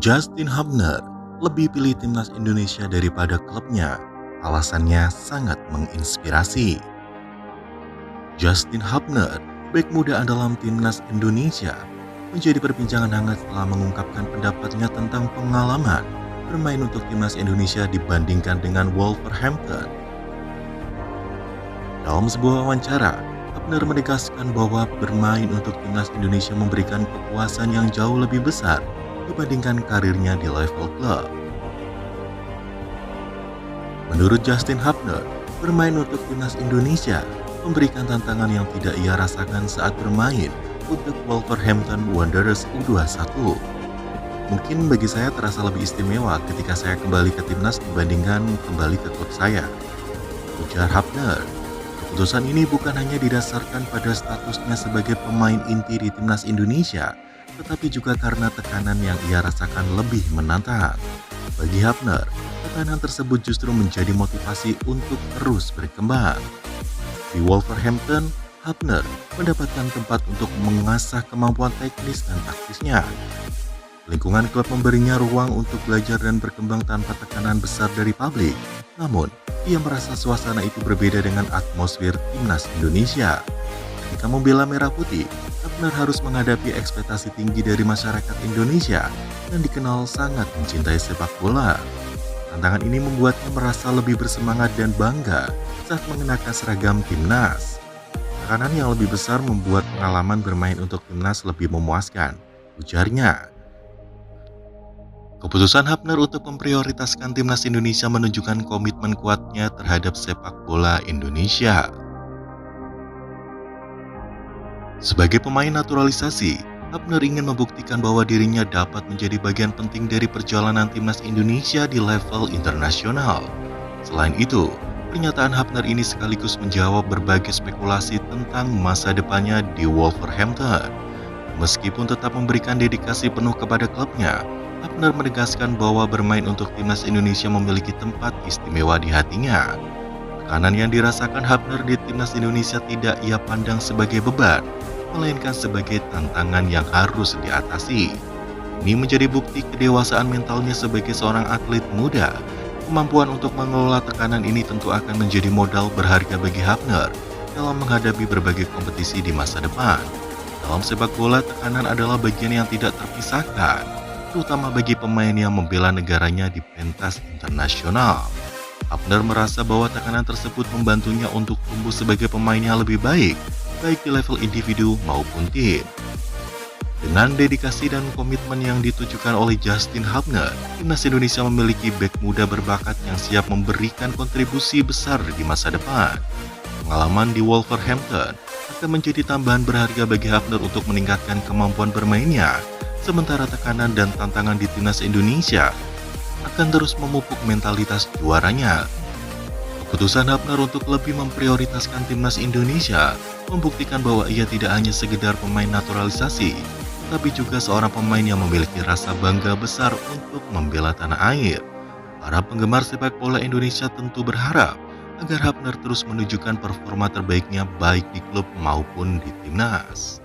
Justin Hubner lebih pilih timnas Indonesia daripada klubnya. Alasannya sangat menginspirasi. Justin Hubner, bek muda andalan timnas Indonesia, menjadi perbincangan hangat setelah mengungkapkan pendapatnya tentang pengalaman bermain untuk timnas Indonesia dibandingkan dengan Wolverhampton. Dalam sebuah wawancara, Hubner menegaskan bahwa bermain untuk timnas Indonesia memberikan kepuasan yang jauh lebih besar dibandingkan karirnya di level klub. Menurut Justin Hubner, bermain untuk timnas Indonesia memberikan tantangan yang tidak ia rasakan saat bermain untuk Wolverhampton Wanderers U21. Mungkin bagi saya terasa lebih istimewa ketika saya kembali ke timnas dibandingkan kembali ke klub saya, ujar Hubner. Keputusan ini bukan hanya didasarkan pada statusnya sebagai pemain inti di timnas Indonesia, tetapi juga karena tekanan yang ia rasakan lebih menantang. Bagi Hubner, tekanan tersebut justru menjadi motivasi untuk terus berkembang. Di Wolverhampton, Hubner mendapatkan tempat untuk mengasah kemampuan teknis dan taktisnya. Lingkungan klub memberinya ruang untuk belajar dan berkembang tanpa tekanan besar dari publik. Namun, ia merasa suasana itu berbeda dengan atmosfer timnas Indonesia. Ketika membela Merah Putih, Hubner harus menghadapi ekspektasi tinggi dari masyarakat Indonesia yang dikenal sangat mencintai sepak bola. Tantangan ini membuatnya merasa lebih bersemangat dan bangga saat mengenakan seragam timnas. Tekanan yang lebih besar membuat pengalaman bermain untuk timnas lebih memuaskan, ujarnya. Keputusan Hubner untuk memprioritaskan timnas Indonesia menunjukkan komitmen kuatnya terhadap sepak bola Indonesia. Sebagai pemain naturalisasi, Hubner ingin membuktikan bahwa dirinya dapat menjadi bagian penting dari perjalanan timnas Indonesia di level internasional. Selain itu, pernyataan Hubner ini sekaligus menjawab berbagai spekulasi tentang masa depannya di Wolverhampton. Meskipun tetap memberikan dedikasi penuh kepada klubnya, Hubner menegaskan bahwa bermain untuk timnas Indonesia memiliki tempat istimewa di hatinya. Tekanan yang dirasakan Hubner di timnas Indonesia tidak ia pandang sebagai beban, melainkan sebagai tantangan yang harus diatasi. Ini menjadi bukti kedewasaan mentalnya sebagai seorang atlet muda. Kemampuan untuk mengelola tekanan ini tentu akan menjadi modal berharga bagi Hubner dalam menghadapi berbagai kompetisi di masa depan. Dalam sepak bola, tekanan adalah bagian yang tidak terpisahkan, terutama bagi pemain yang membela negaranya di pentas internasional. Hubner merasa bahwa tekanan tersebut membantunya untuk tumbuh sebagai pemain yang lebih baik di level individu maupun tim. Dengan dedikasi dan komitmen yang ditujukan oleh Justin Hubner, timnas Indonesia memiliki bek muda berbakat yang siap memberikan kontribusi besar di masa depan. Pengalaman di Wolverhampton akan menjadi tambahan berharga bagi Hubner untuk meningkatkan kemampuan bermainnya, sementara tekanan dan tantangan di timnas Indonesia akan terus memupuk mentalitas juaranya. Keputusan Hubner untuk lebih memprioritaskan timnas Indonesia membuktikan bahwa ia tidak hanya sekedar pemain naturalisasi, tapi juga seorang pemain yang memiliki rasa bangga besar untuk membela tanah air. Para penggemar sepak bola Indonesia tentu berharap agar Hubner terus menunjukkan performa terbaiknya baik di klub maupun di timnas.